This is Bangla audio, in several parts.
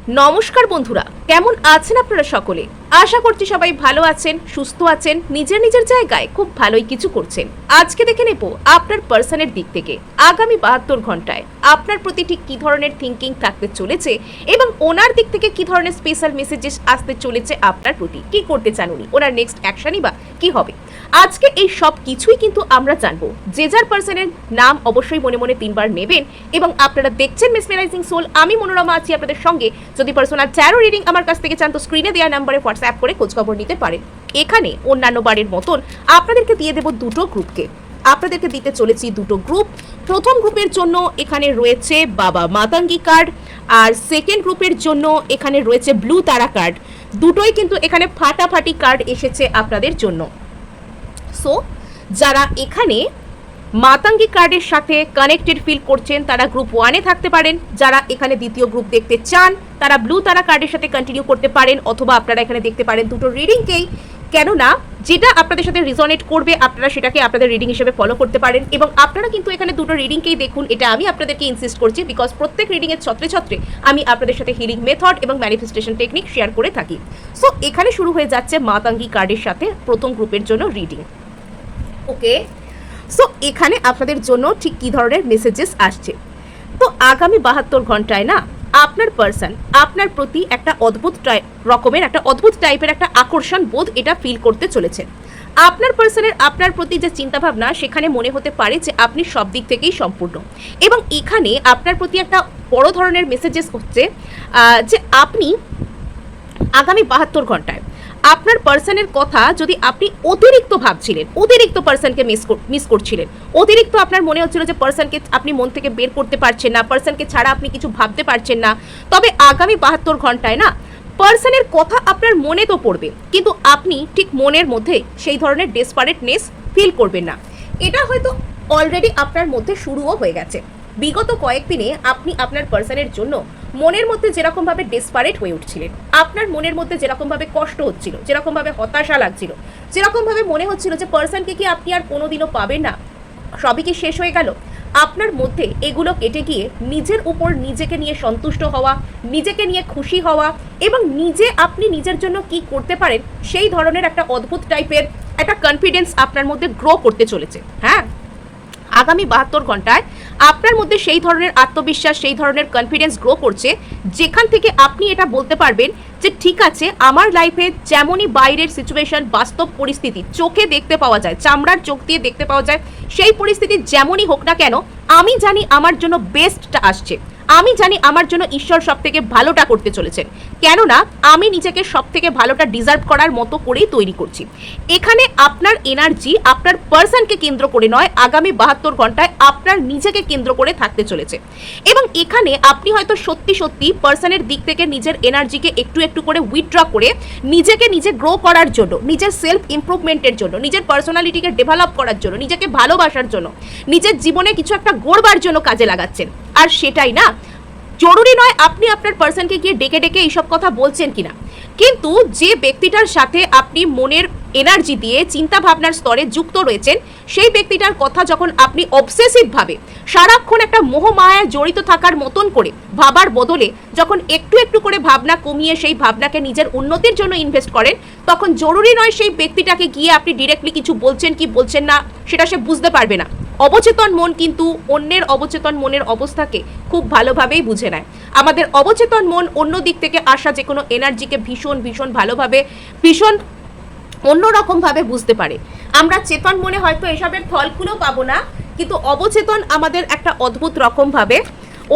নমস্কার বন্ধুরা, কেমন আছেন আপনারা সকলে? আশা করছি সবাই ভালো আছেন, সুস্থ আছেন, নিজের নিজের জায়গায় খুব ভালোই কিছু করছেন। আজকে দেখে নেব আপনার পার্সনের দিক থেকে আগামী 72 ঘন্টায় আপনার প্রতি ঠিক কি ধরনের থিঙ্কিং থাকতে চলেছে এবং ওনার দিক থেকে কি ধরনের স্পেশাল মেসেজেস আসতে চলেছে আপনার প্রতি। কি করতে চান উনি, ওনার নেক্সট অ্যাকশনই বা কি হবে। আজকে এই সব কিছুই কিন্তু আমরা জানবো। যে যার পার্সনের নাম অবশ্যই মনে মনে 3 বার নেবেন এবং আপনারা দেখছেন মেসমেরাইজিং সোল, আমি মনোরমা আছি আপনাদের সঙ্গে। যদি পার্সোনাল ট্যারো রিডিং আমার কাছ থেকে চান তো স্ক্রিনে দেওয়া নম্বরে হোয়াটসঅ্যাপ করে খোঁজখবর নিতে পারেন। এখানে অন্যান্য বারের মতন আপনাদেরকে দিয়ে দেব দুটো গ্রুপকে, আপনাদেরকে দিতে চলেছি দুটো গ্রুপ। প্রথম গ্রুপের জন্য এখানে রয়েছে বাবা মাতাঙ্গী কার্ড, আর সেকেন্ড গ্রুপের জন্য এখানে রয়েছে ব্লু তারা কার্ড। দুটোই কিন্তু এখানে ফাটাফাটি কার্ড এসেছে আপনাদের জন্য। সো যারা এখানে মাতাঙ্গী কার্ডের সাথে কানেক্টেড ফিল করছেন তারা গ্রুপ 1-এ থাকতে পারেন। যারা এখানে দ্বিতীয় গ্রুপ দেখতে চান তারা ব্লু তারা কার্ডের সাথে কন্টিনিউ করতে পারেন, অথবা আপনারা এখানে দেখতে পারেন দুটো রিডিংকেই। কেননা যেটা আপনাদের সাথে রিজনেট করবে আপনারা সেটাকে আপনাদের রিডিং হিসেবে ফলো করতে পারেন। এবং আপনারা কিন্তু এখানে দুটো রিডিংকেই দেখুন, এটা আমি আপনাদেরকে ইনসিস্ট করছি, বিকজ প্রত্যেক রিডিংয়ের ছত্রে ছত্রে আমি আপনাদের সাথে হিলিং মেথড এবং ম্যানিফেস্টেশন টেকনিক শেয়ার করে থাকি। সো এখানে শুরু হয়ে যাচ্ছে মাতাঙ্গী কার্ডের সাথে প্রথম গ্রুপের জন্য রিডিং। ওকে, সো এখানে আপনাদের জন্য ঠিক কী ধরনের মেসেজেস আসছে। তো আগামী 72 ঘন্টায় না আপনার পার্সন আপনার প্রতি একটা অদ্ভুত টাইপের একটা আকর্ষণ বোধ এটা ফিল করতে চলেছেন। আপনার পার্সনের আপনার প্রতি যে চিন্তাভাবনা সেখানে মনে হতে পারে যে আপনি সব দিক থেকেই সম্পূর্ণ। এবং এখানে আপনার প্রতি একটা বড় ধরনের মেসেজেস হচ্ছে যে আপনি আগামী 72 ঘন্টায় আপনার পার্সনের কথা যদি আপনি অতিরিক্ত ভাবছিলেন, অতিরিক্ত পার্সনকে মিস করছিলেন, অতিরিক্ত আপনার মনে হচ্ছিল যে পার্সনকে আপনি মন থেকে বের করতে পারছেন না, পার্সনকে ছাড়া আপনি কিছু ভাবতে পারছেন না, তবে আগামী 72 ঘন্টায় না পার্সনের কথা আপনার মনে তো পড়বে, কিন্তু আপনি ঠিক মনের মধ্যে সেই ধরনের ডেসপারেটনেস ফিল করবেন না। এটা হয়তো অলরেডি আপনার মধ্যে শুরুও হয়ে গেছে। বিগত কয়েকদিনে আপনি আপনার পার্সনের জন্য মনের মধ্যে যেরকমভাবে ডেসপারেট হয়ে উঠছিলেন, আপনার মনের মধ্যে যেরকমভাবে কষ্ট হচ্ছিল, যেরকমভাবে হতাশা লাগছিল, যেরকমভাবে মনে হচ্ছিল যে পার্সনকে কি আপনি আর কোনোদিনও পাবেন না, সবই কি শেষ হয়ে গেল, আপনার মধ্যে এগুলো কেটে গিয়ে নিজের উপর নিজেকে নিয়ে সন্তুষ্ট হওয়া, নিজেকে নিয়ে খুশি হওয়া এবং আপনি নিজের জন্য কি করতে পারেন সেই ধরনের একটা অদ্ভুত টাইপের একটা কনফিডেন্স আপনার মধ্যে গ্রো করতে চলেছে। হ্যাঁ, আগামী 72 ঘন্টায় আপনার মধ্যে সেই ধরনের আত্মবিশ্বাস, সেই ধরনের কনফিডেন্স গ্রো করছে যেখান থেকে আপনি এটা বলতে পারবেন যে ঠিক আছে, আমার লাইফে যেমনই বাইরের সিচুয়েশন, বাস্তব পরিস্থিতি চোখে দেখতে পাওয়া যায়, চামড়ার চোখ দিয়ে দেখতে পাওয়া যায়, সেই পরিস্থিতি যেমনই হোক না কেন আমি জানি আমার জন্য বেস্টটা আসছে, আমি জানি আমার জন্য ঈশ্বর সব থেকে ভালোটা করতে চলেছেন, কেননা আমি নিজেকে সব থেকে ভালোটা ডিজার্ভ করার মতো করেই তৈরি করছি। এখানে আপনার এনার্জি আপনার পার্সনকে কেন্দ্র করে নয়, আগামী 72 ঘন্টায় আপনার নিজেকে কেন্দ্র করে থাকতে চলেছে। এবং এখানে আপনি হয়তো সত্যি সত্যি পার্সনের দিক থেকে নিজের এনার্জিকে একটু একটু করে উইথড্র করে নিজেকে নিজে গ্রো করার জন্য, নিজের সেলফ ইমপ্রুভমেন্টের জন্য, নিজের পার্সোনালিটিকে ডেভেলপ করার জন্য, নিজেকে ভালোবাসার জন্য, নিজের জীবনে কিছু একটা গড়বার জন্য কাজে লাগাচ্ছেন। আর সেটাই না, জরুরি নয় আপনি আপনার পার্সনকে গিয়ে ডেকে ডেকে এইসব কথা বলছেন কিনা, কিন্তু যে ব্যক্তিটার সাথে আপনি মনের এনার্জি দিয়ে চিন্তা ভাবনার স্তরে যুক্ত রয়েছেন সেই ব্যক্তিটার কথা যখন আপনি অবসেসিভভাবে সারাক্ষণ একটা মোহমায়ায় জড়িত থাকার মতন করে ভাবার বদলে যখন একটু একটু করে ভাবনা কমিয়ে সেই ভাবনাকে নিজের উন্নতির জন্য ইনভেস্ট করেন, তখন জরুরি নয় সেই ব্যক্তিটাকে গিয়ে আপনি ডিরেক্টলি কিছু বলছেন কি বলছেন না সেটা সে বুঝতে পারবে না। অবচেতন মন কিন্তু অন্যের অবচেতন মনের অবস্থাকে খুব ভালোভাবেই বুঝে নেয়। আমাদের অবচেতন মন অন্য দিক থেকে আসা যে কোনো এনার্জিকে ভীষণ ভীষণ ভালোভাবে, ভীষণ অন্যরকমভাবে বুঝতে পারে। আমরা চেতন মনে হয়তো এসবের ফলগুলো পাবো না, কিন্তু অবচেতন আমাদের একটা অদ্ভুত রকমভাবে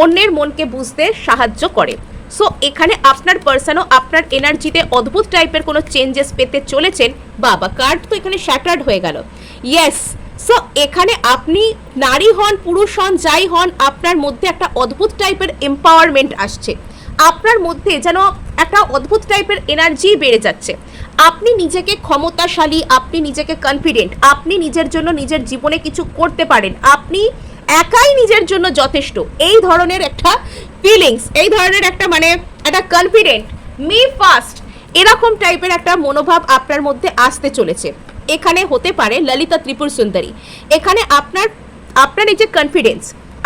অন্যের মনকে বুঝতে সাহায্য করে। সো এখানে আপনার পার্সনও আপনার এনার্জিতে অদ্ভুত টাইপের কোনো চেঞ্জেস পেতে চলেছেন। বাবা কার্ড তো এখানে শ্যাটার্ড হয়ে গেল। ইয়েস, সো এখানে আপনি নারী হন, পুরুষ হন, যাই হন, আপনার মধ্যে একটা অদ্ভুত টাইপের এম্পাওয়ারমেন্ট আসছে। আপনার মধ্যে যেন একটা অদ্ভুত টাইপের এনার্জি বেড়ে যাচ্ছে। আপনি নিজেকে ক্ষমতাশালী, আপনি নিজেকে কনফিডেন্ট, আপনি নিজের জন্য নিজের জীবনে কিছু করতে পারেন, আপনি একাই নিজের জন্য যথেষ্ট, এই ধরনের একটা ফিলিংস, এই ধরনের একটা একটা কনফিডেন্ট, মি ফার্স্ট, এরকম টাইপের একটা মনোভাব আপনার মধ্যে আসতে চলেছে। এখানে হতে পারে ললিতা ত্রিপুর সুন্দরী। এখানে আপনার এই যে কনফিডেন্স,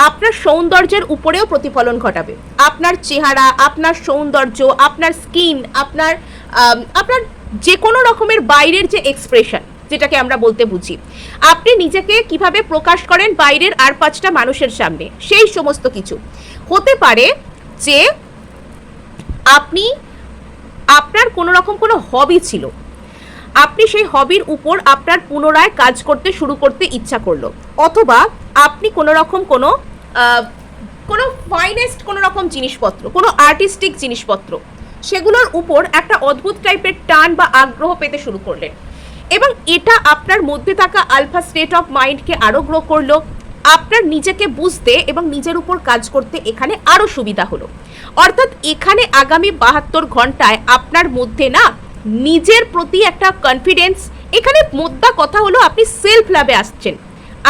আপনার সৌন্দর্যের উপরেও প্রতিফলন ঘটাবে। আপনার চেহারা, আপনার সৌন্দর্য, আপনার স্কিন, আপনার আপনার যে কোনো রকমের বাইরের যে এক্সপ্রেশন, যেটাকে আমরা বলতে বুঝি, আপনি নিজেকে কিভাবে প্রকাশ করেন বাইরের আর 5টা মানুষের সামনে, সেই সমস্ত কিছু হতে পারে যে আপনি আপনার কোনো রকম কোনো হবি ছিল, আপনি সেই হবির উপর আপনার পুনরায় কাজ করতে শুরু করতে ইচ্ছা করলো, অথবা আপনি কোনো রকম কোনো ফাইনেস্ট কোনো রকম জিনিসপত্র, কোনো আর্টিস্টিক জিনিসপত্র, সেগুলোর উপর একটা অদ্ভুত টাইপের টান বা আগ্রহ পেতে শুরু করলেন, এবং এটা আপনার মধ্যে থাকা আলফা স্টেট অফ মাইন্ডকে আরও গ্রো করলো, আপনার নিজেকে বুঝতে এবং নিজের উপর কাজ করতে এখানে আরও সুবিধা হলো। অর্থাৎ এখানে আগামী 72 ঘন্টায় আপনার মধ্যে না নিজের প্রতি একটা কনফিডেন্স, এখানে মোদ্দা কথা হলো আপনি সেলফ লাভে আসছেন।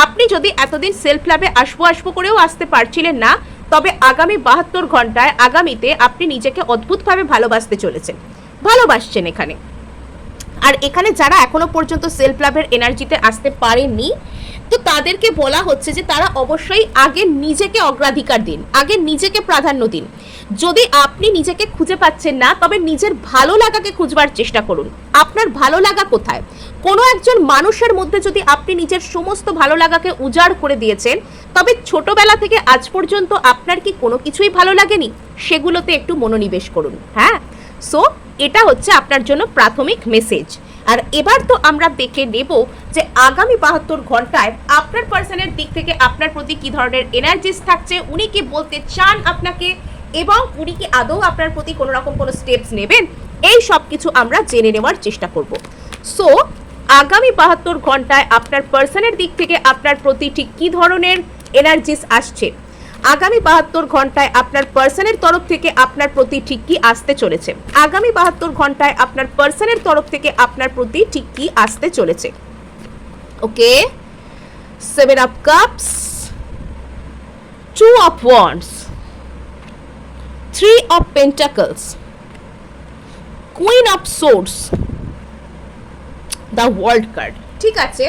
আপনি যদি এতদিন সেলফ লাভে আসবো করেও আসতে পারছিলেন না, তবে আগামী 72 ঘন্টায় আগামীতে আপনি নিজেকে অদ্ভুতভাবে ভালোবাসছেন এখানে। আর এখানে যারা এখনো পর্যন্ত সেলফ লাভের এনার্জিতে আসতে পারেননি, তো তাদেরকে বলা হচ্ছে যে তারা অবশ্যই আগে নিজেকে অগ্রাধিকার দিন, আগে নিজেকে প্রাধান্য দিন। যদি আপনি নিজেকে খুঁজে পাচ্ছেন না, তবে নিজের ভালো লাগাকে খুঁজবার চেষ্টা করুন। আপনার ভালো লাগা কোথায়? কোনো একজন মানুষের মধ্যে যদি আপনি নিজের সমস্ত ভালো লাগাকে উজাড় করে দিয়েছেন, তবে ছোটবেলা থেকে আজ পর্যন্ত আপনার কি কোনো কিছুই ভালো লাগেনি? সেগুলোতে একটু মনোনিবেশ করুন। হ্যাঁ, সো এটা হচ্ছে আপনার জন্য প্রাথমিক মেসেজ। আর এবার তো আমরা দেখে নেব যে আগামী 72 ঘন্টায় আপনার পার্সনের দিক থেকে আপনার প্রতি কি ধরনের এনার্জিস থাকছে, উনি কি বলতে চান আপনাকে, এবং উনি কি আদৌ আপনার প্রতি কোনো রকম কোনো স্টেপস নেবেন, এই সব কিছু আমরা জেনে নেওয়ার চেষ্টা করব। সো আগামী 72 ঘন্টায় আপনার পার্সনের দিক থেকে আপনার প্রতি ঠিক কী ধরনের এনার্জিস আসছে, আগামী 72 ঘন্টায় আপনার পার্সনের তরফ থেকে আপনার প্রতি ঠিক কি আসতে চলেছে, আগামী 72 ঘন্টায় আপনার পার্সনের তরফ থেকে আপনার প্রতি ঠিক কি আসতে চলেছে। ওকে, 7 of cups, 2 of wands, 3 of pentacles, queen of swords, the world card. ঠিক আছে,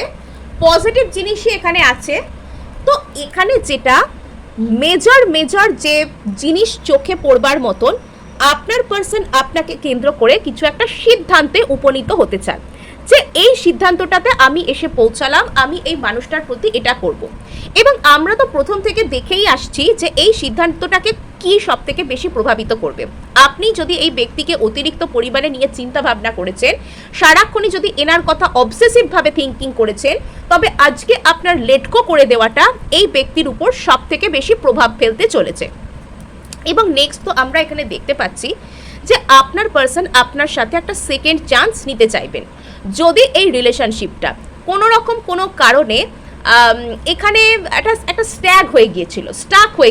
পজিটিভ জিনিসই এখানে আছে। তো এখানে যেটা মেজর যে জিনিস চোখে পড়বার মতন, আপনার পার্সন আপনাকে কেন্দ্র করে কিছু একটা সিদ্ধান্তে উপনীত হতে চান, যে এই সিদ্ধান্তটাতে আমি এসে পৌঁছালাম, আমি এই মানুষটার প্রতি এটা করব। এবং আমরা তো প্রথম থেকে দেখেই আসছি যে এই সিদ্ধান্তটাকে কি সব থেকে বেশি প্রভাবিত করবে। আপনি যদি এই ব্যক্তিকে অতিরিক্ত পরিমাণে নিয়ে চিন্তা ভাবনা করেছেন, সারাক্ষণই যদি এনার কথা অবসেসিভভাবে থিঙ্কিং করেছেন, তবে আজকে আপনার লেটকো করে দেওয়াটা এই ব্যক্তির উপর সব থেকে বেশি প্রভাব ফেলতে চলেছে। এবং নেক্সট তো আমরা এখানে দেখতে পাচ্ছি যে আপনার পার্সন আপনার সাথে একটা সেকেন্ড চান্স নিতে চাইবেন। যদি এই রিলেশনশিপটা কোনো রকম কোনো কারণে এখানে একটা স্টাক হয়ে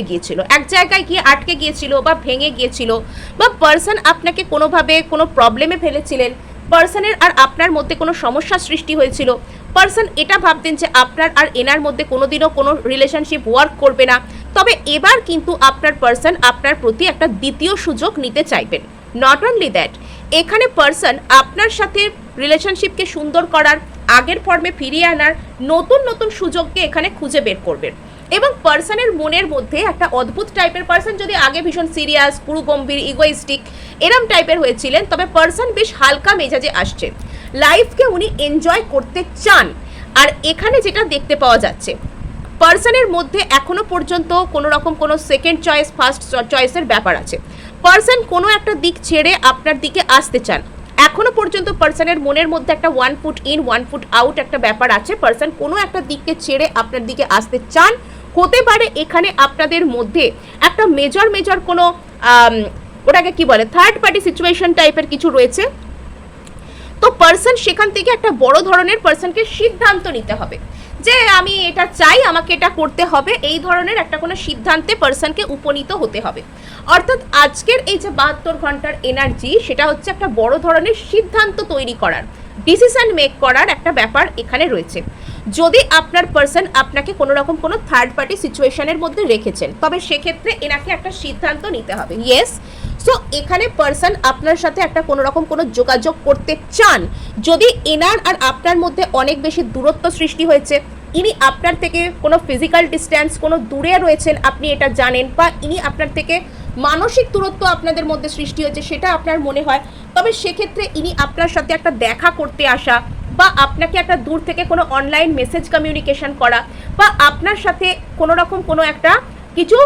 গিয়েছিল, এক জায়গায় গিয়ে আটকে গিয়েছিল বা ভেঙে গিয়েছিল, বা পার্সন আপনাকে কোনোভাবে কোনো প্রবলেমে ফেলেছিলেন, পার্সনের আর আপনার মধ্যে কোনো সমস্যা সৃষ্টি হয়েছিল, পার্সন এটা ভাবতেন যে আপনার আর এনার মধ্যে কোনোদিনও কোনো রিলেশনশিপ ওয়ার্ক করবে না, তবে এবার কিন্তু আপনার পার্সন আপনার প্রতি একটা দ্বিতীয় সুযোগ নিতে চাইবেন। নট অনলি দ্যাট, এখানে পার্সন আপনার সাথে রিলেশনশিপকে সুন্দর করার, আগের ফর্মে ফিরিয়ে আনার নতুন সুযোগকে এখানে খুঁজে বের করবেন। এবং পার্সনের মনের মধ্যে একটা অদ্ভুত টাইপের, পার্সন যদি আগে ভীষণ সিরিয়াস, পুরো গম্ভীর, ইগোইস্টিক এরম টাইপের হয়েছিলেন, তবে পার্সন বেশ হালকা মেজাজে আসছেন, লাইফকে উনি এনজয় করতে চান। আর এখানে যেটা দেখতে পাওয়া যাচ্ছে, পার্সনের মধ্যে এখনো পর্যন্ত কোনো রকম কোনো সেকেন্ড চয়েস, ফার্স্ট চয়েসের ব্যাপার আছে। পার্সন কোনো একটা দিক ছেড়ে আপনার দিকে আসতে চান। এখনো পর্যন্ত পার্সনের মনের মধ্যে একটা 1 ফুট ইন 1 ফুট আউট একটা ব্যাপার আছে। পার্সন কোনো একটা দিককে ছেড়ে আপনার দিকে আসতে চান। হতে পারে এখানে আপনাদের মধ্যে একটা মেজর কোনো ওটাকে কি বলে, থার্ড পার্টি সিচুয়েশন টাইপের কিছু রয়েছে। তো পার্সন সেখান থেকে একটা বড় ধরনের পার্সনকে সিদ্ধান্ত নিতে হবে যে আমি এটা চাই, আমাকে এটা করতে হবে, এই ধরনের একটা কোনো সিদ্ধান্তে পার্সনকে উপনীত হতে হবে। অর্থাৎ আজকের এই যে 72 ঘন্টার এনার্জি, সেটা হচ্ছে একটা বড় ধরনের সিদ্ধান্ত তৈরি করার, ডিসিশন মেক করার একটা ব্যাপার এখানে রয়েছে। যদি আপনার পার্সন আপনাকে কোনো রকম কোনো থার্ড পার্টি সিচুয়েশনের মধ্যে রেখেছেন, তবে সেক্ষেত্রে এনাকে একটা সিদ্ধান্ত নিতে হবে। ইয়েস, সো এখানে পার্সন আপনার সাথে একটা কোনো রকম কোনো যোগাযোগ করতে চান। যদি এনার আর আপনার মধ্যে অনেক বেশি দূরত্ব সৃষ্টি হয়েছে, ইনি আপনার থেকে কোনো ফিজিক্যাল ডিস্ট্যান্স, কোনো দূরে রয়েছেন আপনি এটা জানেন, বা ইনি আপনার থেকে মানসিক দূরত্ব আপনাদের মধ্যে সৃষ্টি হয়েছে সেটা আপনার মনে হয়, তবে সেক্ষেত্রে ইনি আপনার সাথে একটা দেখা করতে আসা, বা আপনাকে একটা দূর থেকে কোনো অনলাইন মেসেজ কমিউনিকেশন করা, বা আপনার সাথে কোনো রকম কোনো একটা কিছু,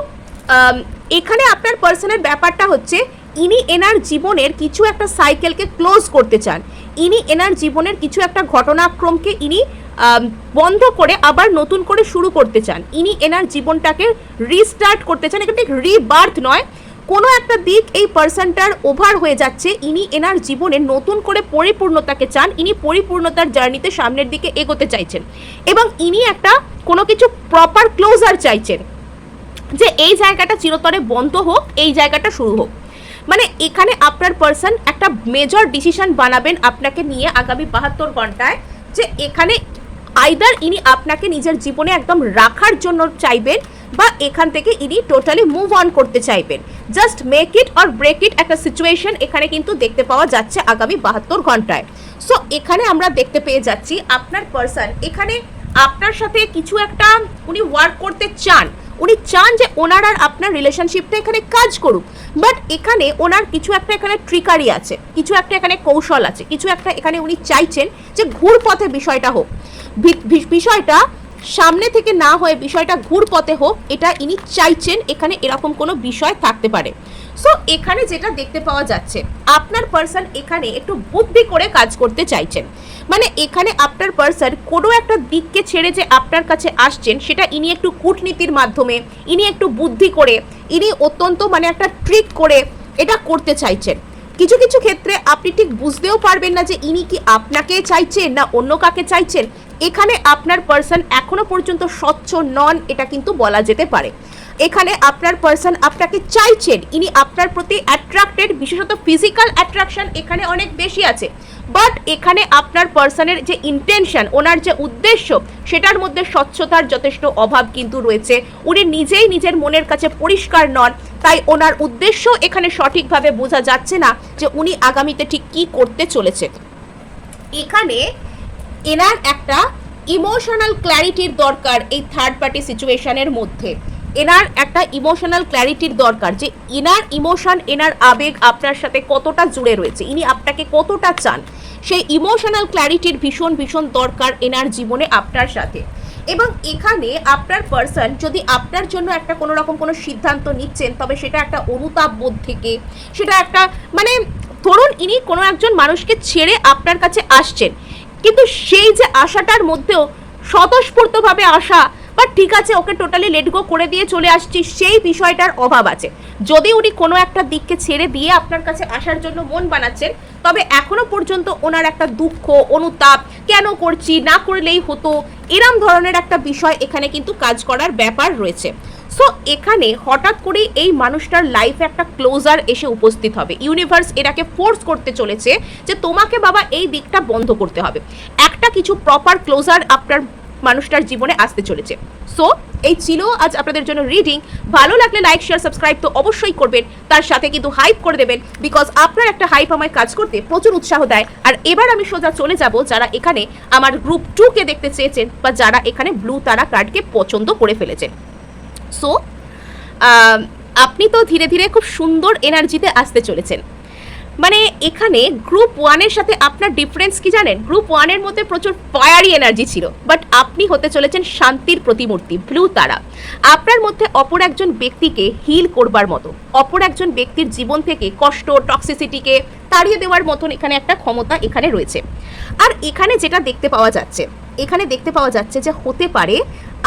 এখানে আপনার পার্সনের ব্যাপারটা হচ্ছে ইনি এনার জীবনের কিছু একটা সাইকেলকে ক্লোজ করতে চান, ইনি এনার জীবনের কিছু একটা ঘটনাক্রমকে ইনি বন্ধ করে আবার নতুন করে শুরু করতে চান, ইনি এনার জীবনটাকে রিস্টার্ট করতে চান। এটা ঠিক রিবার্থ নয়, কোনো একটা দিক এই পার্সনটার ওভার হয়ে যাচ্ছে, ইনি এনার জীবনে নতুন করে পরিপূর্ণতাকে চান, ইনি পরিপূর্ণতার জার্নিতে সামনের দিকে এগোতে চাইছেন, এবং ইনি একটা কোনো কিছু প্রপার ক্লোজার চাইছেন যে এই জায়গাটা চিরতরে বন্ধ হোক, এই জায়গাটা শুরু হোক। মানে এখানে আপনার পার্সন একটা মেজর ডিসিশন বানাবেন আপনাকে নিয়ে আগামী 72 ঘন্টায়, যে এখানে আইদার ইনি আপনাকে নিজের জীবনে একদম রাখার জন্য চাইবেন, বা এখান থেকে ইনি টোটালি মুভ অন করতে চাইবেন। Just make it or break it একটা সিচুয়েশন এখানে কিন্তু দেখতে পাওয়া যাচ্ছে আগামী 72 ঘন্টায়। সো এখানে আমরা দেখতে পেয়ে যাচ্ছি আপনার পার্সন এখানে আপনার সাথে কিছু একটা উনি ওয়ার্ক করতে চান, উনি চান যে ওনার আর আপনার রিলেশনশিপটা এখানে কাজ করুক, বাট এখানে ওনার কিছু একটা এখানে ট্রিকারি আছে, কিছু একটা এখানে কৌশল আছে, কিছু একটা এখানে উনি চাইছেন যে ঘুরপথে বিষয়টা হোক, বিষয়টা সামনে থেকে না হয়ে বিষয়টা ঘুরপথে হোক, এটা ইনি চাইছেন, এখানে এরকম কোনো বিষয় থাকতে পারে। সো এখানে যেটা দেখতে পাওয়া যাচ্ছে আপনার পার্সন এখানে একটু বুদ্ধি করে কাজ করতে চাইছেন, মানে এখানে আপনার পার্সন কোনো একটা দিককে ছেড়ে যে আপনার কাছে আসছেন সেটা ইনি একটু কূটনীতির মাধ্যমে, ইনি একটু বুদ্ধি করে, ইনি অত্যন্ত মানে একটা ট্রিক করে এটা করতে চাইছেন। কিছু কিছু ক্ষেত্রে আপনি ঠিক বুঝতেও পারবেন না যে ইনি কি আপনাকে চাইছেন না অন্য কাকে চাইছেন। এখানে আপনার পার্সন এখনো পর্যন্ত স্বচ্ছ নন, এটা কিন্তু বলা যেতে পারে। এখানে আপনার পার্সন আপনাকে চাইছেন, ইনি আপনার প্রতি অ্যাট্রাক্টেড, বিশেষত ফিজিক্যাল অ্যাট্রাকশন এখানে অনেক বেশি আছে, বাট এখানে আপনার পার্সনের যে ইন্টেনশন, ওনার যে উদ্দেশ্য, সেটার মধ্যে স্বচ্ছতার যথেষ্ট অভাব কিন্তু রয়েছে। উনি নিজেই নিজের মনের কাছে পরিষ্কার নন, তাই ওনার উদ্দেশ্য এখানে সঠিকভাবে বোঝা যাচ্ছে না যে উনি আগামীতে ঠিক কী করতে চলেছে। এখানে এনার একটা ইমোশনাল ক্ল্যারিটির দরকার এই থার্ড পার্টি সিচুয়েশনের মধ্যে, এনার একটা ইমোশনাল ক্ল্যারিটির দরকার যে এনার ইমোশন, এনার আবেগ আপনার সাথে কতটা জুড়ে রয়েছে, ইনি আপনাকে কতটা চান, সেই ইমোশনাল ক্ল্যারিটির ভীষণ ভীষণ দরকার এনার জীবনে আপনার সাথে। এবং এখানে আপনার পার্সন যদি আপনার জন্য একটা কোনো রকম কোনো সিদ্ধান্ত নিচ্ছেন, তবে সেটা একটা অনুতাপ বোধ থেকে, সেটা একটা মানে ধরুন ইনি কোনো একজন মানুষকে ছেড়ে আপনার কাছে আসছেন, কিন্তু সেই যে আশাটার মধ্যেও স্বতঃস্ফূর্তভাবে আসা, বা ঠিক আছে ওকে টোটালি লেট গো করে দিয়ে চলে আসছি, সেই বিষয়টার অভাব আছে। যদি উনি কোনো একটা দিককে ছেড়ে দিয়ে আপনার কাছে আসার জন্য মন বানাচ্ছেন, তবে এখনো পর্যন্ত ওনার একটা দুঃখ, অনুতাপ, কেন করছি, না করলেই হতো, এরম ধরনের একটা বিষয় এখানে কিন্তু কাজ করার ব্যাপার রয়েছে। সো এখানে হঠাৎ করেই এই মানুষটার লাইফে একটা ক্লোজার এসে উপস্থিত হবে, ইউনিভার্স এটাকে ফোর্স করতে চলেছে যে তোমাকে বাবা এই দিকটা বন্ধ করতে হবে, একটা কিছু প্রপার ক্লোজার আপনার মানুষটার জীবনে আসতে চলেছে। সো এই ছিল আজ আপনাদের জন্য রিডিং। ভালো লাগলে লাইক, শেয়ার, সাবস্ক্রাইব তো অবশ্যই করবেন, তার সাথে কিন্তু হাইপ করে দেবেন, বিকজ আপনার একটা হাইপ আমায় কাজ করতে প্রচুর উৎসাহ দেয়। আর এবার আমি সোজা চলে যাব যারা এখানে আমার গ্রুপ 2কে দেখতে চেয়েছেন, বা যারা এখানে ব্লু তারা কার্ডকে পছন্দ করে ফেলেছেন। সো আপনি তো ধীরে ধীরে খুব সুন্দর এনার্জিতে আসতে চলেছেন। মানে এখানে গ্রুপ 1-এর সাথে আপনার ডিফারেন্স কি জানেন? গ্রুপ 1-এর মধ্যে প্রচুর ফায়ারি এনার্জি ছিল, বাট আপনি হতে চলেছেন শান্তির প্রতিমূর্তি, ব্লু তারা। আপনার মধ্যে অপর একজন ব্যক্তিকে হিল করবার মতো, অপর একজন ব্যক্তির জীবন থেকে কষ্ট, টক্সিসিটিকে তাড়িয়ে দেওয়ার মতন এখানে একটা ক্ষমতা এখানে রয়েছে। আর এখানে যেটা দেখতে পাওয়া যাচ্ছে, এখানে দেখতে পাওয়া যাচ্ছে যে হতে পারে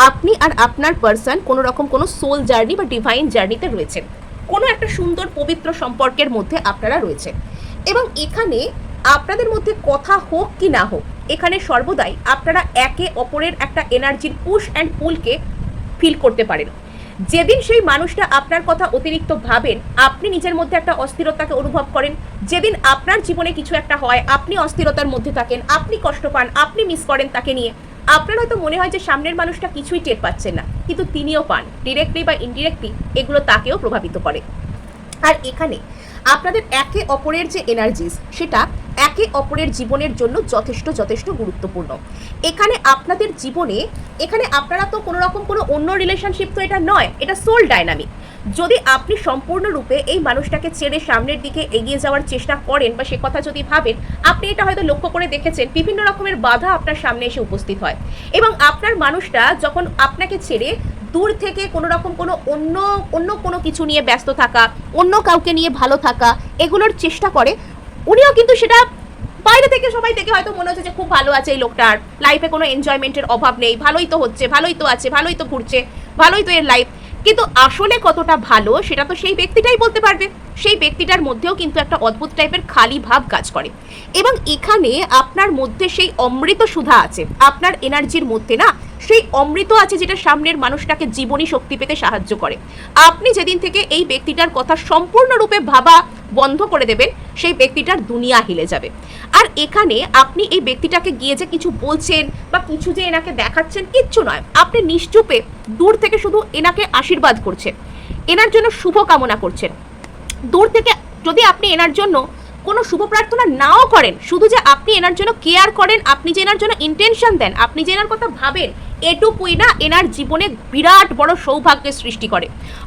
আপনি আর আপনার পার্সন কোনো রকম কোনো সোল জার্নি বা ডিভাইন জার্নিতে রয়েছেন, কোনো একটা সুন্দর পবিত্র সম্পর্কের মধ্যে আপনারা রয়েছেন। এবং এখানে আপনাদের মধ্যে কথা হোক কি না হোক, এখানে সর্বদাই আপনারা একে অপরের একটা এনার্জির পুশ অ্যান্ড পুলকে ফিল করতে পারেন। যেদিন সেই মানুষটা আপনার কথা অতিরিক্ত ভাবেন, আপনি নিজের মধ্যে একটা অস্থিরতাকে অনুভব করেন, যেদিন আপনার জীবনে কিছু একটা হয়, আপনি অস্থিরতার মধ্যে থাকেন, আপনি কষ্ট পান, আপনি মিস করেন তাকে নিয়ে, আপনার হয়তো মনে হয় যে সামনের মানুষটা কিছুই টের পাচ্ছেন না, কিন্তু তিনিও পান, ডিরেক্টলি বা ইনডিরেক্টলি এগুলো তাকেও প্রভাবিত করে। আর এখানে আপনাদের একে অপরের যে এনার্জিস, সেটা একে অপরের জীবনের জন্য যথেষ্ট যথেষ্ট গুরুত্বপূর্ণ। এখানে আপনাদের জীবনে, এখানে আপনারা তো কোনো রকম কোনো অন্য রিলেশনশিপ তো এটা নয়, এটা সোল ডাইনামিক। যদি আপনি সম্পূর্ণরূপে এই মানুষটাকে ছেড়ে সামনের দিকে এগিয়ে যাওয়ার চেষ্টা করেন বা সে কথা যদি ভাবেন, আপনি এটা হয়তো লক্ষ্য করে দেখেছেন বিভিন্ন রকমের বাধা আপনার সামনে এসে উপস্থিত হয়, এবং আপনার মানুষটা যখন আপনাকে ছেড়ে দূর থেকে কোনো রকম কোনো অন্য কোনো কিছু নিয়ে ব্যস্ত থাকা, অন্য কাউকে নিয়ে ভালো থাকা, এগুলোর চেষ্টা করে, উনিও কিন্তু সেটা বাইরে থেকে সবাই থেকে হয়তো মনে হচ্ছে যে খুব ভালো আছে এই লোকটার, লাইফে কোনো এনজয়মেন্টের অভাব নেই, ভালোই তো হচ্ছে, ভালোই তো আছে, ভালোই তো ঘুরছে, ভালোই তো এর লাইফ। কিন্তু আসলে কতটা ভালো সেটা তো সেই ব্যক্তিটাই বলতে পারবে। সেই ব্যক্তিটার মধ্যেও কিন্তু একটা অদ্ভুত টাইপের খালি ভাব কাজ করে, এবং এখানে আপনার মধ্যে সেই অমৃত সুধা আছে, আপনার এনার্জির মধ্যে না সেই অমৃত আছে যেটা সামনের মানুষটাকে জীবনী শক্তি পেতে সাহায্য করে। আপনি যেদিন থেকে এই ব্যক্তিটার কথা সম্পূর্ণরূপে ভাবা বন্ধ করে দেবেন, সেই ব্যক্তিটার দুনিয়া হিলে যাবে। আর এখানে আপনি এই ব্যক্তিটাকে গিয়ে যে কিছু বলছেন বা কিছু যে এনাকে দেখাচ্ছেন, কিচ্ছু নয়, আপনি নিশ্চুপে দূর থেকে শুধু এনাকে আশীর্বাদ করছেন, এনার জন্য শুভ কামনা করছেন। দূর থেকে যদি আপনি এনার জন্য কোনো শুভ প্রার্থনা নাও করেন, শুধু যে আপনি এনার জন্য কেয়ার করেন, আপনি যে এনার জন্য ইন্টেনশন দেন, আপনি যে এনার কথা ভাবেন, এটুকুই না এনার জীবনে বিরাট বড় সৌভাগ্যের সৃষ্টি করে।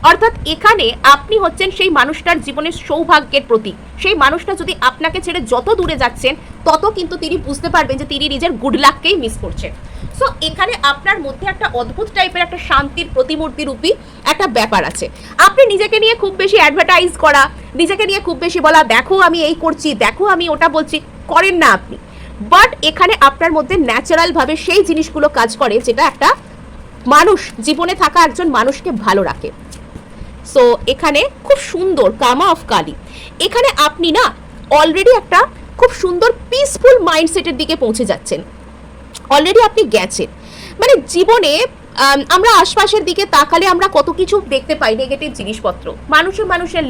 অর্থাৎ এখানে আপনি হচ্ছেন সেই মানুষটার জীবনের সৌভাগ্যের প্রতীক। সেই মানুষটা যদি আপনাকে ছেড়ে যত দূরে যাচ্ছেন, তত কিন্তু তিনি বুঝতে পারবেন যে তিনি নিজের গুড লাককেই মিস করছেন। সো এখানে আপনার মধ্যে একটা অদ্ভুত টাইপের একটা শান্তির প্রতিমূর্তি রূপী একটা ব্যাপার আছে। আপনি নিজেকে নিয়ে খুব বেশি অ্যাডভার্টাইজ করা, নিজেকে নিয়ে খুব বেশি বলা, দেখো আমি এই করছি, দেখো আমি ওটা বলছি, করেন না আপনি। বাট এখানে আপনার মধ্যে ন্যাচারালভাবে সেই জিনিসগুলো কাজ করে যেটা একটা মানুষ জীবনে থাকা একজন মানুষকে ভালো রাখে। সো এখানে খুব সুন্দর কামা অফ কালী, এখানে আপনি না অলরেডি একটা খুব সুন্দর পিসফুল মাইন্ডসেটের দিকে পৌঁছে যাচ্ছেন, অলরেডি আপনি গেছেন। মানে জীবনে আমরা আশপাশের দিকে তাকালে আমরা কত কিছু দেখতে পাই, নেগেটিভ জিনিসপত্র, মানুষের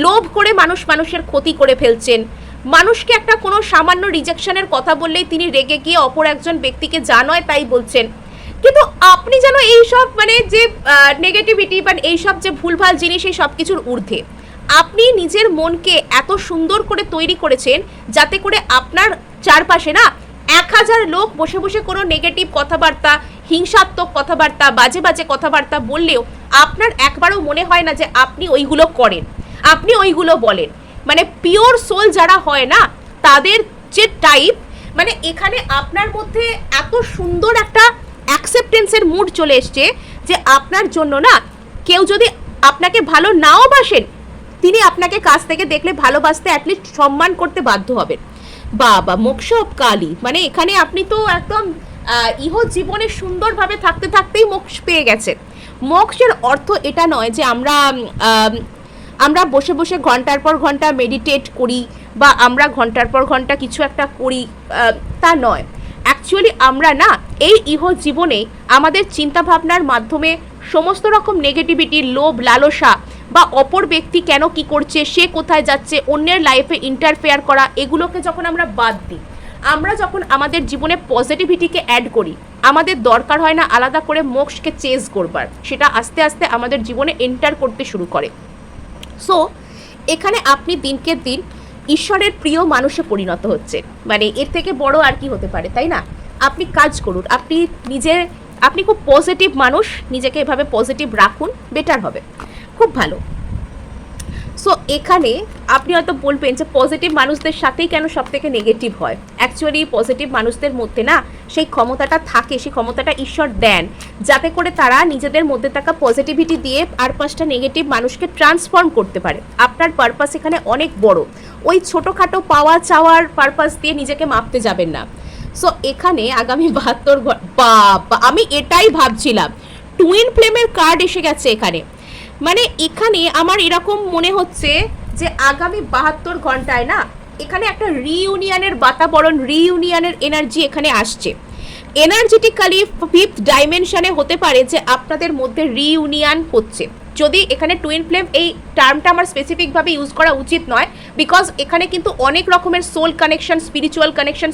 লোভ করে মানুষের ক্ষতি করে ফেলছেন, মানুষকে একটা কোনো সামান্য রিজেকশনের কথা বললেই তিনি রেগে গিয়ে অপর একজন ব্যক্তিকে যা নয় তাই বলছেন। কিন্তু আপনি যেন এইসব মানে যে নেগেটিভিটি বা এইসব যে ভুলভাল জিনিস, এই সব কিছুর ঊর্ধ্বে আপনি নিজের মনকে এত সুন্দর করে তৈরি করেছেন যাতে করে আপনার চারপাশে না 1000 লোক বসে বসে কোনো নেগেটিভ কথাবার্তা, হিংসাত্মক কথাবার্তা, বাজে বাজে কথাবার্তা বললেও আপনার একবারও মনে হয় না যে আপনি ওইগুলো করেন, আপনি ওইগুলো বলেন। মানে পিওর সোল যারা হয় না তাদের যে টাইপ, মানে এখানে আপনার মধ্যে এত সুন্দর একটা অ্যাকসেপ্টেন্সের মুড চলে এসছে যে আপনার জন্য না কেউ যদি আপনাকে ভালো নাও বাসেন, তিনি আপনাকে কাছ থেকে দেখলে ভালোবাসতে অ্যাটলিস্ট সম্মান করতে বাধ্য হবেন। বাবা মোক্ষ অফ কালী, মানে এখানে আপনি তো একদম ইহ জীবনে সুন্দরভাবে থাকতে থাকতেই মোক্ষ পেয়ে গেছেন। মোক্ষের অর্থ এটা নয় যে আমরা বসে বসে ঘন্টার পর ঘন্টা মেডিটেট করি বা আমরা ঘন্টার পর ঘন্টা কিছু একটা করি, তা নয়। অ্যাকচুয়ালি আমরা না এই ইহ জীবনে আমাদের চিন্তাভাবনার মাধ্যমে সমস্ত রকম নেগেটিভিটি, লোভ, লালসা বা অপর ব্যক্তি কেন কি করছে, সে কোথায় যাচ্ছে, অন্যের লাইফে ইন্টারফেয়ার করা, এগুলোকে যখন আমরা বাদ দিই, আমরা যখন আমাদের জীবনে পজিটিভিটিকে অ্যাড করি, আমাদের দরকার হয় না আলাদা করে মোক্ষকে চেজ করবার, সেটা আস্তে আস্তে আমাদের জীবনে এন্টার করতে শুরু করে। সো এখানে আপনি দিনকে দিন ঈশ্বরের প্রিয় মানুষে পরিণত হচ্ছে, মানে এর থেকে বড় আর কি হতে পারে, তাই না? আপনি কাজ করুন, আপনি খুব পজিটিভ মানুষ, নিজেকে এভাবে পজিটিভ রাখুন, বেটার হবে, খুব ভালো। সো এখানে আপনি হয়তো বলবেন যে পজিটিভ মানুষদের সাথেই কেন সব থেকে নেগেটিভ হয়। অ্যাকচুয়ালি পজিটিভ মানুষদের মধ্যে না সেই ক্ষমতাটা থাকে, সেই ক্ষমতাটা ঈশ্বর দেন যাতে করে তারা নিজেদের মধ্যে থাকা পজিটিভিটি দিয়ে আর 5টা নেগেটিভ মানুষকে ট্রান্সফর্ম করতে পারে। আপনার পারপাস এখানে অনেক বড়, ওই ছোটোখাটো পাওয়া চাওয়ার পারপাস দিয়ে নিজেকে মাপতে যাবেন না। সো এখানে আগামী 72 ঘন্টা, আমি এটাই ভাবছিলাম, টুইন ফ্লেমের কার্ড এসে গেছে এখানে। মানে এখানে আমার এরকম মনে হচ্ছে যে আগামী 72 ঘন্টায় না এখানে একটা রিইউনিয়নের বাতাবরণ, রিইউনিয়নের এনার্জি এখানে আসছে। এনার্জেটিক্যালি 5th ডাইমেনশনে হতে পারে যে আপনাদের মধ্যে রিইউনিয়ন হচ্ছে। যদি এখানে টুইন ফ্লেম, এই টার্মটা আমার স্পেসিফিকভাবে ইউজ করা উচিত নয়, বিকজ এখানে কিন্তু অনেক রকমের সোল কানেকশন,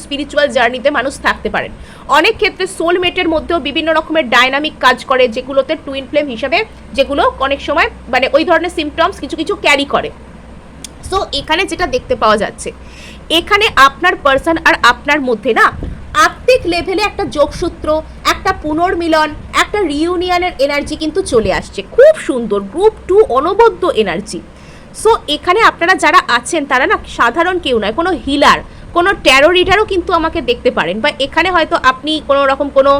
স্পিরিচুয়াল জার্নিতে মানুষ থাকতে পারেন। অনেক ক্ষেত্রে সোলমেটের মধ্যেও বিভিন্ন রকমের ডাইনামিক কাজ করে, যেগুলোতে টুইন ফ্লেম হিসাবে, যেগুলো অনেক সময় মানে ওই ধরনের সিমটমস কিছু কিছু ক্যারি করে। সো এখানে যেটা দেখতে পাওয়া যাচ্ছে, এখানে আপনার পার্সন আর আপনার মধ্যে না আত্মিক লেভেলে একটা যোগসূত্র, একটা পুনর্মিলন, একটা রিইউনিয়নের এনার্জি কিন্তু চলে আসছে। খুব সুন্দর গ্রুপ 2 অনবদ্য এনার্জি। সো এখানে আপনারা যারা আছেন তারা না সাধারণ কেউ নয়, কোনো হিলার, কোনো ট্যারো রিডারও কিন্তু আমাকে দেখতে পারেন, বা এখানে হয়তো আপনি কোনো রকম কোনো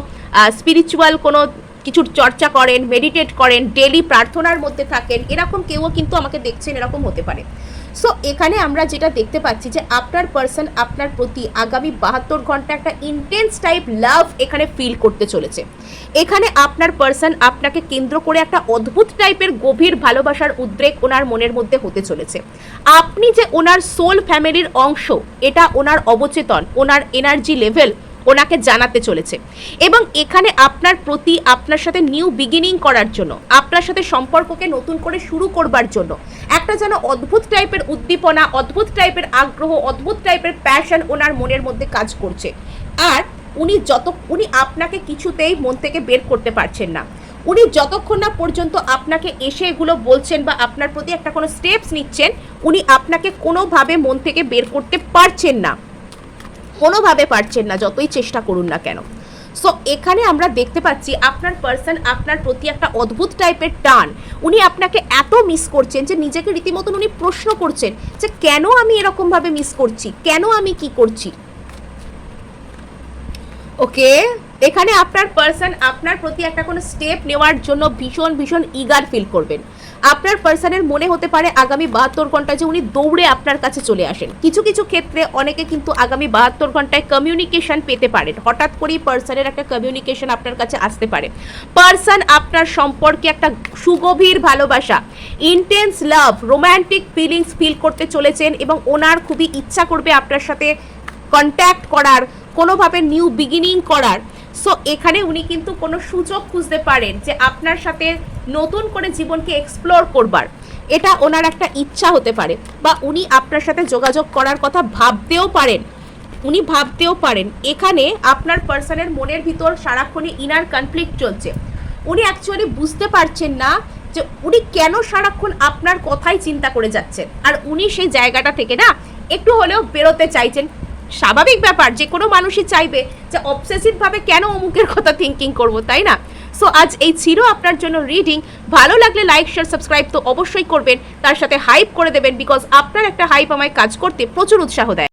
স্পিরিচুয়াল কোনো কিছুর চর্চা করেন, মেডিটেট করেন, ডেলি প্রার্থনার মধ্যে থাকেন, এরকম কেউও কিন্তু আমাকে দেখছেন, এরকম হতে পারে। সো এখানে আমরা যেটা দেখতে পাচ্ছি যে আপনার পার্সন আপনার প্রতি আগামী 72 ঘন্টা একটা ইন্টেন্স টাইপ লাভ এখানে ফিল করতে চলেছে। এখানে আপনার পার্সন আপনাকে কেন্দ্র করে একটা অদ্ভুত টাইপের গভীর ভালোবাসার উদ্রেক ওনার মনের মধ্যে হতে চলেছে। আপনি যে ওনার সোল ফ্যামিলির অংশ, এটা ওনার অবচেতন, ওনার এনার্জি লেভেল ওনাকে জানাতে চলেছে। এবং এখানে আপনার প্রতি, আপনার সাথে নিউ বিগিনিং করার জন্য, আপনার সাথে সম্পর্ককে নতুন করে শুরু করবার জন্য একটা যেন অদ্ভুত টাইপের উদ্দীপনা, অদ্ভুত টাইপের আগ্রহ, অদ্ভুত টাইপের প্যাশন ওনার মনের মধ্যে কাজ করছে। আর উনি আপনাকে কিছুতেই মন থেকে বের করতে পারছেন না। উনি যতক্ষণ না পর্যন্ত আপনাকে এসে এগুলো বলছেন বা আপনার প্রতি একটা কোনো স্টেপস নিচ্ছেন, উনি আপনাকে কোনোভাবে মন থেকে বের করতে পারছেন না, কোনোভাবে পারছেন না, যতই চেষ্টা করুন না কেন। সো এখানে আমরা দেখতে পাচ্ছি আপনার পার্সন আপনার প্রতি একটা অদ্ভুত টাইপের টান, উনি আপনাকে এত মিস করছেন যে নিজেকে রীতিমতন উনি প্রশ্ন করছেন যে কেন আমি এরকমভাবে মিস করছি, কেন আমি কি করছি। ওকে, এখানে আপনার পার্সন আপনার প্রতি একটা কোনো স্টেপ নেওয়ার জন্য ভীষণ ভীষণ ইগার ফিল করবেন। আপনার পার্সনের মনে হতে পারে আগামী 72 ঘন্টায় যে উনি দৌড়ে আপনার কাছে চলে আসেন। কিছু কিছু ক্ষেত্রে অনেকে কিন্তু আগামী 72 ঘন্টায় কমিউনিকেশন পেতে পারেন, হঠাৎ করেই পার্সনের একটা কমিউনিকেশন আপনার কাছে আসতে পারে। পার্সন আপনার সম্পর্কে একটা সুগভীর ভালোবাসা, ইন্টেন্স লাভ, রোম্যান্টিক ফিলিংস ফিল করতে চলেছেন এবং ওনার খুবই ইচ্ছা করবে আপনার সাথে কন্ট্যাক্ট করার, কোনোভাবে নিউ বিগিনিং করার। সো এখানে উনি কিন্তু কোনো সুযোগ খুঁজতে পারেন যে আপনার সাথে নতুন করে জীবনকে এক্সপ্লোর করবার, এটা ওনার একটা ইচ্ছা হতে পারে, বা উনি আপনার সাথে যোগাযোগ করার কথা ভাবতেও পারেন। এখানে আপনার পার্সনের মনের ভিতর সারাক্ষণই ইনার কনফ্লিক্ট চলছে। উনি অ্যাকচুয়ালি বুঝতে পারছেন না যে উনি কেন সারাক্ষণ আপনার কথাই চিন্তা করে যাচ্ছেন, আর উনি সেই জায়গাটা থেকে না একটু হলেও বেরোতে চাইছেন। স্বাভাবিক ব্যাপার, যে কোনো মানুষই চাইবে যে অবসেসিভভাবে কেন অমুকের কথা থিঙ্কিং করব, তাই না? সো আজ এই ছিল আপনার জন্য রিডিং। ভালো লাগলে লাইক, শেয়ার, সাবস্ক্রাইব তো অবশ্যই করবেন, তার সাথে হাইপ করে দেবেন, বিকজ আপনার একটা হাইপ আমায় কাজ করতে প্রচুর উৎসাহ দেয়।